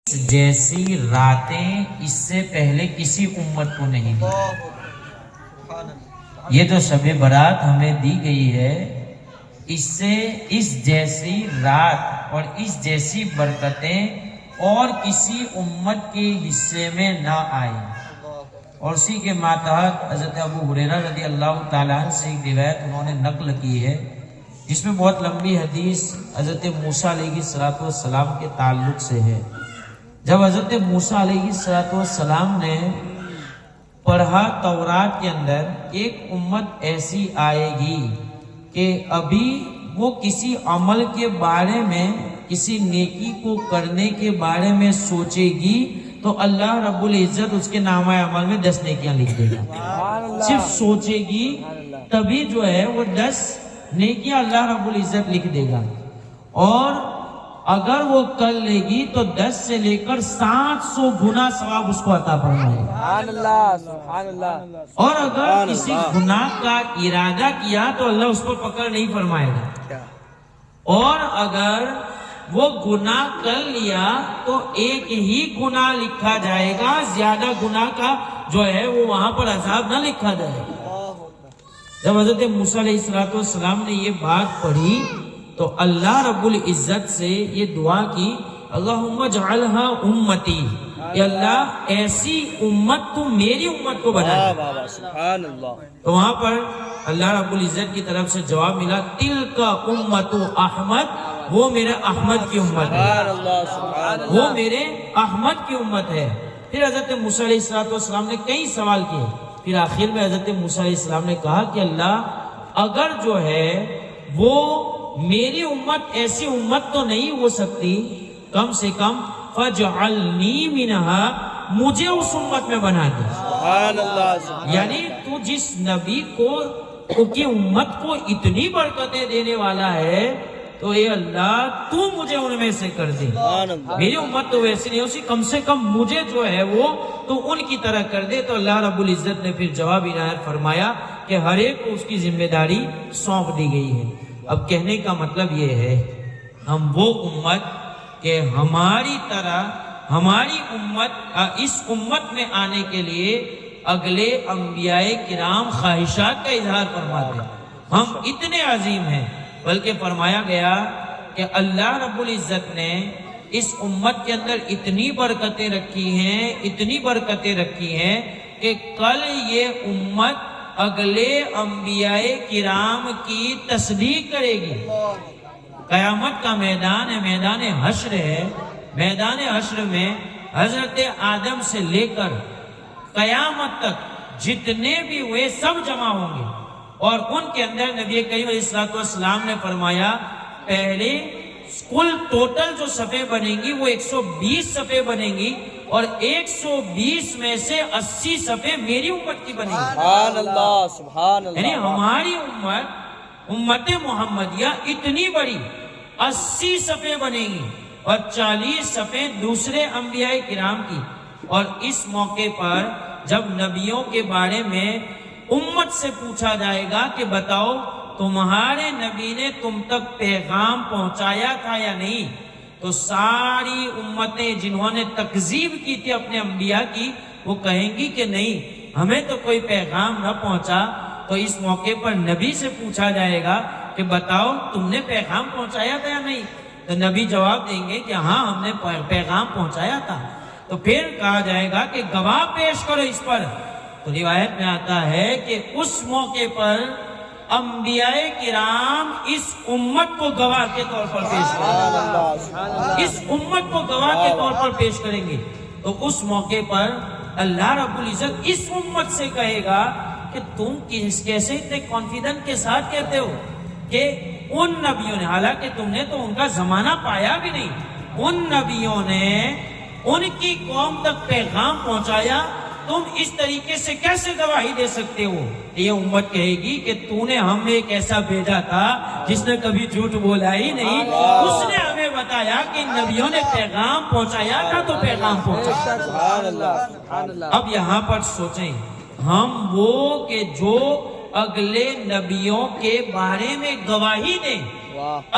جیسی راتیں اس سے پہلے کسی امت کو نہیں دی۔ یہ جو شب برات ہمیں دی گئی ہے، اس سے اس جیسی رات اور اس جیسی برکتیں اور کسی امت کے حصے میں نہ آئی۔ اور اسی کے ماتحت حضرت ابو ہریرہ رضی اللہ تعالیٰ عنہ سے ایک روایت انہوں نے نقل کی ہے، جس میں بہت لمبی حدیث حضرت موسیٰ علیہ السلام کے تعلق سے ہے۔ جب حضرت موسیٰ علیہ السلام نے پڑھا تورات کے اندر ایک امت ایسی آئے گی کہ ابھی وہ کسی عمل کے بارے میں، کسی نیکی کو کرنے کے بارے میں سوچے گی تو اللہ رب العزت اس کے نامہ عمل میں 10 نیکیاں لکھ دے گا۔ صرف سوچے گی تبھی جو ہے وہ 10 نیکیاں اللہ رب العزت لکھ دے گا، اور اگر وہ کر لے گی تو 10 سے لے کر 700 گنا ثواب اس کو عطا فرمائے گا۔ اور اگر کسی گناہ کا ارادہ کیا تو اللہ اس کو پکڑ نہیں فرمائے گا، اور اگر وہ گناہ کر لیا تو ایک ہی گناہ لکھا جائے گا، زیادہ گناہ کا جو ہے وہ وہاں پر عذاب نہ لکھا جائے گا۔ جب حضرت موسیٰ علیہ السلام نے یہ بات پڑھی تو اللہ رب العزت سے یہ دعا کی، اللہم اجعلها امتی، کہ اللہ ایسی امت تو میری امت کو بنا دے۔ تو وہاں پر اللہ رب العزت کی طرف سے جواب ملا، تلک امت احمد، وہ میرے احمد کی امت ہے، وہ میرے احمد کی امت ہے۔ پھر حضرت موسیٰ علیہ السلام نے کئی سوال کیے، پھر آخر میں حضرت موسیٰ علیہ السلام نے کہا کہ اللہ اگر جو ہے وہ میری امت ایسی امت تو نہیں ہو سکتی، کم سے کم فَجْعَلْنِي مِنْهَا، مجھے اس امت میں بنا دے۔ یعنی تو جس نبی کو کی امت کو اتنی برکتیں دینے والا ہے تو اے اللہ تو مجھے ان میں سے کر دے۔ میری امت تو ویسی نہیں ہوتی، کم سے کم مجھے جو ہے وہ تو ان کی طرح کر دے۔ تو اللہ رب العزت نے پھر جواب عنایت فرمایا کہ ہر ایک کو اس کی ذمہ داری سونپ دی گئی ہے۔ اب کہنے کا مطلب یہ ہے، ہم وہ امت کہ ہماری طرح ہماری امت اس امت میں آنے کے لیے اگلے انبیاء کرام خواہشات کا اظہار فرماتے ہیں۔ ہم اتنے عظیم ہیں، بلکہ فرمایا گیا کہ اللہ رب العزت نے اس امت کے اندر اتنی برکتیں رکھی ہیں، اتنی برکتیں رکھی ہیں کہ کل یہ امت اگلے انبیاء کرام کی تصدیق کرے گی۔ قیامت کا میدان ہے، میدان حشر ہے۔ میدان حشر میں حضرت آدم سے لے کر قیامت تک جتنے بھی ہوئے سب جمع ہوں گے، اور ان کے اندر نبی کریم علیہ السلام نے فرمایا پہلے کل ٹوٹل جو صفحے بنیں گی وہ 120 صفحے بنیں گی، اور 120 میں سے 80 صفحے میری امت کی بنیں گی۔ یعنی ہماری امت محمدیہ اتنی بڑی 80 صفحے بنیں گی، اور 40 صفحے دوسرے انبیاء کرام کی۔ اور اس موقع پر جب نبیوں کے بارے میں امت سے پوچھا جائے گا کہ بتاؤ تمہارے نبی نے تم تک پیغام پہنچایا تھا یا نہیں، تو ساری امتیں جنہوں نے تکذیب کی تھی اپنے انبیاء کی، وہ کہیں گی کہ نہیں، ہمیں تو کوئی پیغام نہ پہنچا۔ تو اس موقع پر نبی سے پوچھا جائے گا کہ بتاؤ تم نے پیغام پہنچایا تھا یا نہیں، تو نبی جواب دیں گے کہ ہاں ہم نے پیغام پہنچایا تھا۔ تو پھر کہا جائے گا کہ گواہ پیش کرو اس پر۔ تو روایت میں آتا ہے کہ اس موقع پر انبیاء کرام اس امت کو گواہ کے طور پر پیش کریں گے، اس امت کو گواہ کے طور پر پیش کریں گے۔ تو اس موقع پر اللہ رب العزت اس امت سے کہے گا کہ تم کیسے اتنے کانفیڈنٹ کے ساتھ کہتے ہو کہ ان نبیوں نے، حالانکہ تم نے تو ان کا زمانہ پایا بھی نہیں، ان نبیوں نے ان کی قوم تک پیغام پہنچایا، تم اس طریقے سے کیسے گواہی دے سکتے ہو؟ یہ امت کہے گی کہ تو نے ہمیں ایک ایسا بھیجا تھا جس نے کبھی جھوٹ بولا ہی نہیں، اس نے ہمیں بتایا کہ نبیوں نے پیغام پہنچایا تھا تو پیغام پہنچایا۔ اب یہاں پر سوچیں، ہم وہ کہ جو اگلے نبیوں کے بارے میں گواہی دیں،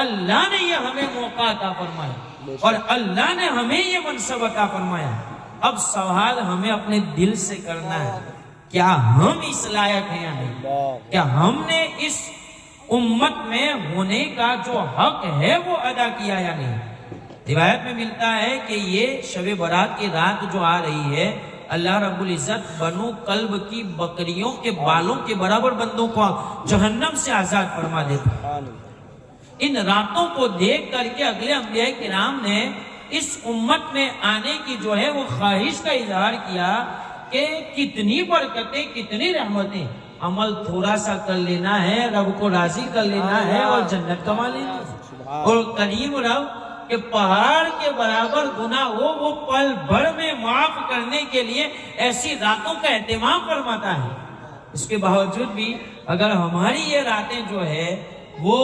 اللہ نے یہ ہمیں موقع عطا فرمایا۔ اور اللہ نے ہمیں یہ منصب عطا فرمایا. اب سوال ہمیں اپنے دل سے کرنا ہے, کیا ہم اس لائق ہیں یا نہیں؟ کیا ہم نے اس امت میں ہونے کا جو حق ہے وہ ادا کیا یا نہیں؟ روایت میں ملتا ہے کہ یہ شب برات کی رات جو آ رہی ہے, اللہ رب العزت بنو کلب کی بکریوں کے بالوں کے برابر بندوں کو جہنم سے آزاد فرما دیتا. ان راتوں کو دیکھ کر کے اگلے انبیاء کرام نے اس امت میں آنے کی جو ہے وہ خواہش کا اظہار کیا کہ کتنی برکتیں, کتنی رحمتیں, عمل تھوڑا سا کر لینا ہے, رب کو راضی کر لینا ہے اور جنت کما لینا ہے. اور کریم رب کہ پہاڑ کے برابر گناہ ہو وہ پل بھر میں معاف کرنے کے لیے ایسی راتوں کا اہتمام فرماتا ہے. اس کے باوجود بھی اگر ہماری یہ راتیں جو ہے وہ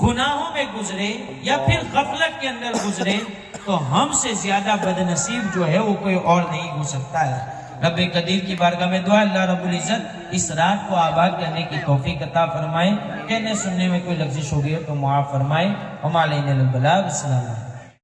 گناہوں میں گزرے یا پھر غفلت کے اندر گزرے تو ہم سے زیادہ بد نصیب جو ہے وہ کوئی اور نہیں ہو سکتا ہے. رب قدیر کی بارگاہ میں دعا, اللہ رب العزت اس رات کو آباد کرنے کی توفیق عطا فرمائے. کہنے سننے میں کوئی لغزش ہو گئی تو معاف فرمائے. ہم علینا البلاغ. السلام علیکم.